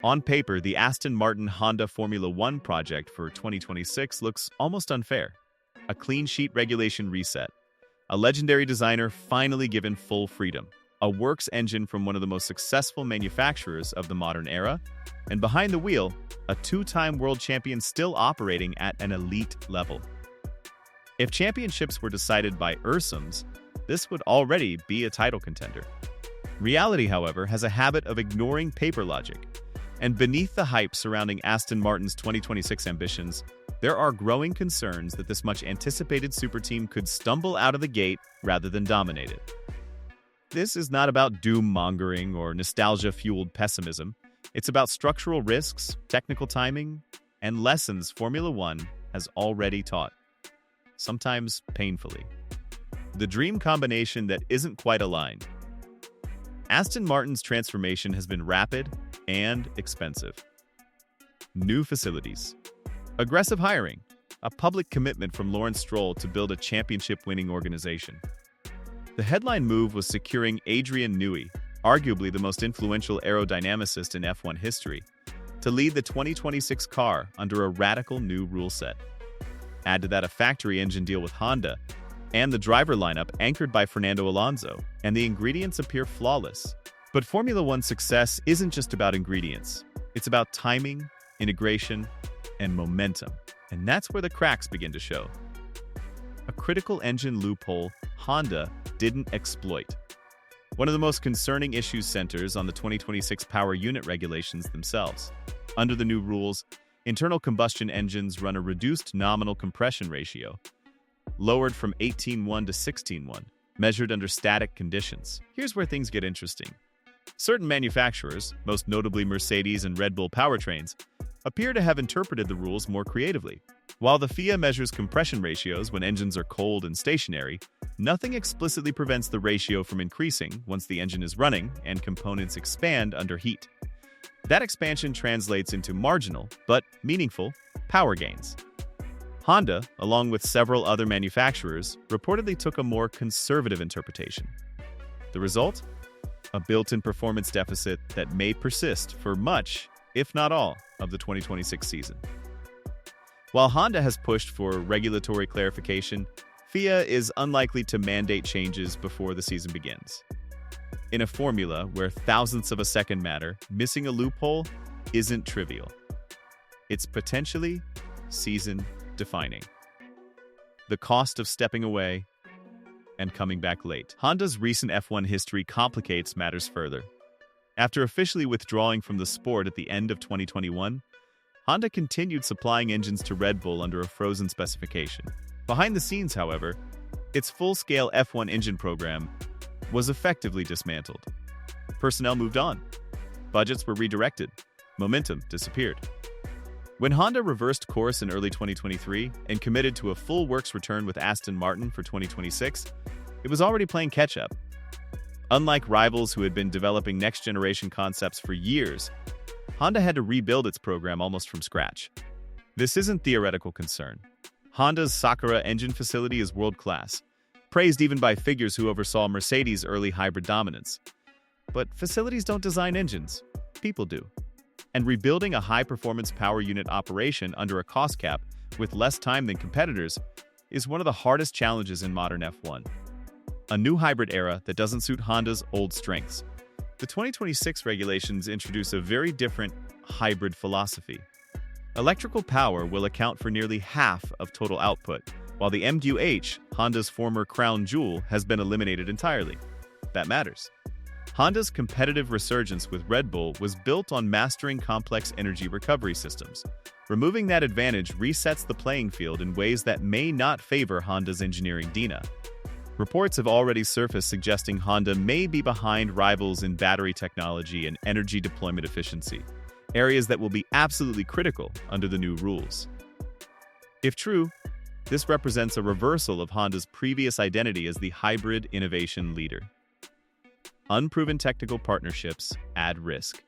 On paper, the Aston Martin Honda Formula One project for 2026 looks almost unfair. A clean sheet regulation reset, a legendary designer finally given full freedom, a works engine from one of the most successful manufacturers of the modern era, and behind the wheel, a two-time world champion still operating at an elite level. If championships were decided by Ursums, this would already be a title contender. Reality, however, has a habit of ignoring paper logic, and beneath the hype surrounding Aston Martin's 2026 ambitions, there are growing concerns that this much-anticipated super team could stumble out of the gate rather than dominate it. This is not about doom-mongering or nostalgia-fueled pessimism. It's about structural risks, technical timing, and lessons Formula One has already taught, sometimes painfully. The dream combination that isn't quite aligned. Aston Martin's transformation has been rapid and expensive. New facilities, aggressive hiring, a public commitment from Lawrence Stroll to build a championship-winning organization. The headline move was securing Adrian Newey, arguably the most influential aerodynamicist in F1 history, to lead the 2026 car under a radical new rule set. Add to that a factory engine deal with Honda, and the driver lineup anchored by Fernando Alonso, and the ingredients appear flawless. But Formula One's success isn't just about ingredients. It's about timing, integration, and momentum. And that's where the cracks begin to show. A critical engine loophole Honda didn't exploit. One of the most concerning issues centers on the 2026 power unit regulations themselves. Under the new rules, internal combustion engines run a reduced nominal compression ratio, lowered from 18:1 to 16:1, measured under static conditions. Here's where things get interesting. Certain manufacturers, most notably Mercedes and Red Bull powertrains, appear to have interpreted the rules more creatively. While the FIA measures compression ratios when engines are cold and stationary, nothing explicitly prevents the ratio from increasing once the engine is running and components expand under heat. That expansion translates into marginal, but meaningful, power gains. Honda, along with several other manufacturers, reportedly took a more conservative interpretation. The result? A built-in performance deficit that may persist for much, if not all, of the 2026 season. While Honda has pushed for regulatory clarification, FIA is unlikely to mandate changes before the season begins. In a formula where thousandths of a second matter, missing a loophole isn't trivial. It's potentially season-defining. The cost of stepping away and coming back late. Honda's recent F1 history complicates matters further. After officially withdrawing from the sport at the end of 2021, Honda continued supplying engines to Red Bull under a frozen specification. Behind the scenes, however, its full-scale F1 engine program was effectively dismantled. Personnel moved on. Budgets were redirected. Momentum disappeared. When Honda reversed course in early 2023 and committed to a full works return with Aston Martin for 2026, it was already playing catch-up. Unlike rivals who had been developing next-generation concepts for years, Honda had to rebuild its program almost from scratch. This isn't theoretical concern. Honda's Sakura engine facility is world-class, praised even by figures who oversaw Mercedes' early hybrid dominance. But facilities don't design engines, people do. And rebuilding a high-performance power unit operation under a cost cap with less time than competitors is one of the hardest challenges in modern F1. A new hybrid era that doesn't suit Honda's old strengths. The 2026 regulations introduce a very different hybrid philosophy. Electrical power will account for nearly half of total output, while the MQH, Honda's former crown jewel, has been eliminated entirely. That matters. Honda's competitive resurgence with Red Bull was built on mastering complex energy recovery systems. Removing that advantage resets the playing field in ways that may not favor Honda's engineering DNA. Reports have already surfaced suggesting Honda may be behind rivals in battery technology and energy deployment efficiency, areas that will be absolutely critical under the new rules. If true, this represents a reversal of Honda's previous identity as the hybrid innovation leader. Unproven technical partnerships add risk.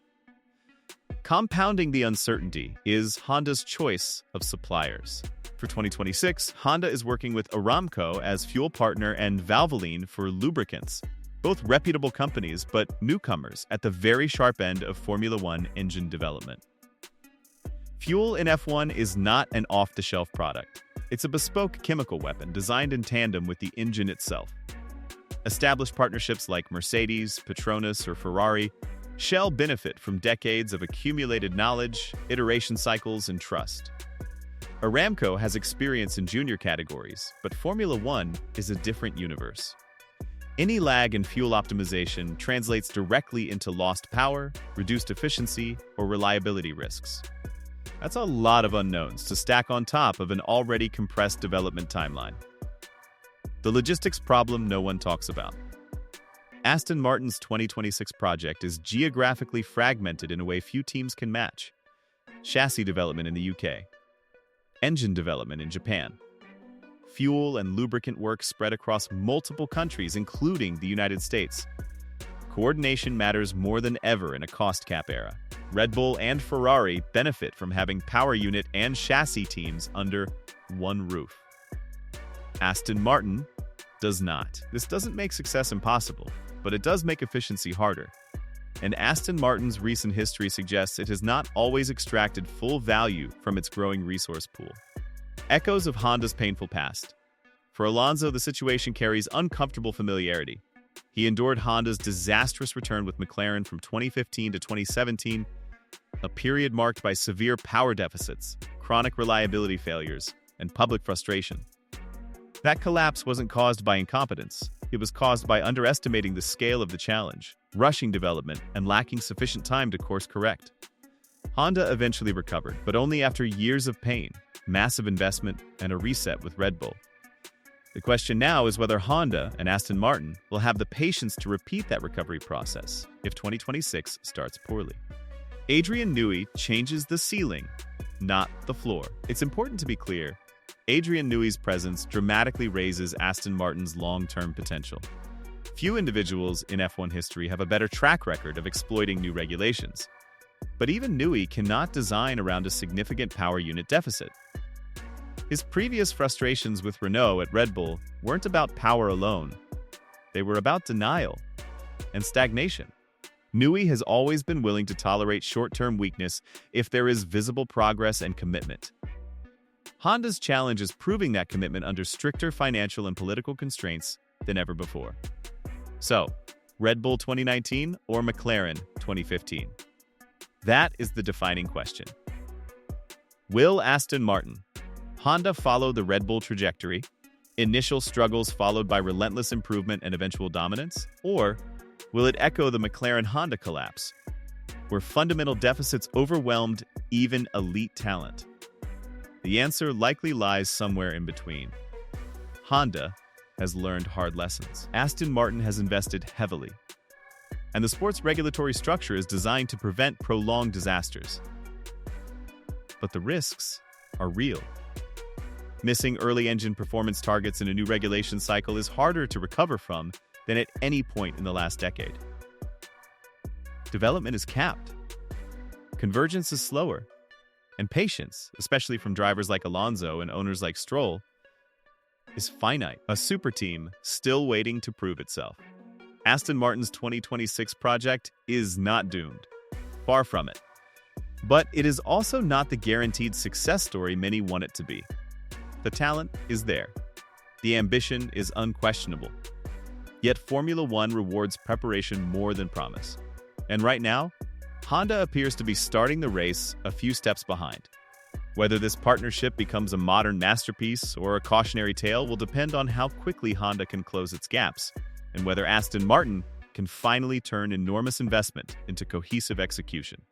Compounding the uncertainty is Honda's choice of suppliers. For 2026, Honda is working with Aramco as fuel partner and Valvoline for lubricants. Both reputable companies, but newcomers at the very sharp end of Formula One engine development. Fuel in F1 is not an off-the-shelf product. It's a bespoke chemical weapon designed in tandem with the engine itself. Established partnerships like Mercedes, Petronas, or Ferrari, Shell benefit from decades of accumulated knowledge, iteration cycles, and trust. Aramco has experience in junior categories, but Formula One is a different universe. Any lag in fuel optimization translates directly into lost power, reduced efficiency, or reliability risks. That's a lot of unknowns to stack on top of an already compressed development timeline. The logistics problem no one talks about. Aston Martin's 2026 project is geographically fragmented in a way few teams can match. Chassis development in the UK. Engine development in Japan. Fuel and lubricant work spread across multiple countries, including the United States. Coordination matters more than ever in a cost cap era. Red Bull and Ferrari benefit from having power unit and chassis teams under one roof. Aston Martin does not. This doesn't make success impossible, but it does make efficiency harder. And Aston Martin's recent history suggests it has not always extracted full value from its growing resource pool. Echoes of Honda's painful past. For Alonso, the situation carries uncomfortable familiarity. He endured Honda's disastrous return with McLaren from 2015 to 2017, a period marked by severe power deficits, chronic reliability failures, and public frustration. That collapse wasn't caused by incompetence. It was caused by underestimating the scale of the challenge, rushing development, and lacking sufficient time to course correct. Honda eventually recovered, but only after years of pain, massive investment, and a reset with Red Bull. The question now is whether Honda and Aston Martin will have the patience to repeat that recovery process if 2026 starts poorly. Adrian Newey changes the ceiling, not the floor. It's important to be clear. Adrian Newey's presence dramatically raises Aston Martin's long-term potential. Few individuals in F1 history have a better track record of exploiting new regulations. But even Newey cannot design around a significant power unit deficit. His previous frustrations with Renault at Red Bull weren't about power alone. They were about denial and stagnation. Newey has always been willing to tolerate short-term weakness if there is visible progress and commitment. Honda's challenge is proving that commitment under stricter financial and political constraints than ever before. So, Red Bull 2019 or McLaren 2015? That is the defining question. Will Aston Martin, Honda follow the Red Bull trajectory, initial struggles followed by relentless improvement and eventual dominance, or will it echo the McLaren-Honda collapse, where fundamental deficits overwhelmed even elite talent? The answer likely lies somewhere in between. Honda has learned hard lessons. Aston Martin has invested heavily. And the sport's regulatory structure is designed to prevent prolonged disasters. But the risks are real. Missing early engine performance targets in a new regulation cycle is harder to recover from than at any point in the last decade. Development is capped. Convergence is slower. And patience, especially from drivers like Alonso and owners like Stroll, is finite. A super team still waiting to prove itself. Aston Martin's 2026 project is not doomed. Far from it. But it is also not the guaranteed success story many want it to be. The talent is there. The ambition is unquestionable. Yet Formula One rewards preparation more than promise. And right now, Honda appears to be starting the race a few steps behind. Whether this partnership becomes a modern masterpiece or a cautionary tale will depend on how quickly Honda can close its gaps, and whether Aston Martin can finally turn enormous investment into cohesive execution.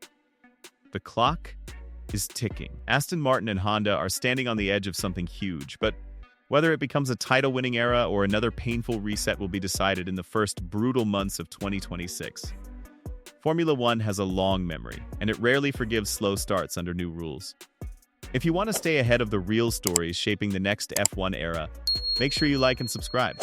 The clock is ticking. Aston Martin and Honda are standing on the edge of something huge, but whether it becomes a title-winning era or another painful reset will be decided in the first brutal months of 2026. Formula One has a long memory, and it rarely forgives slow starts under new rules. If you want to stay ahead of the real stories shaping the next F1 era, make sure you like and subscribe.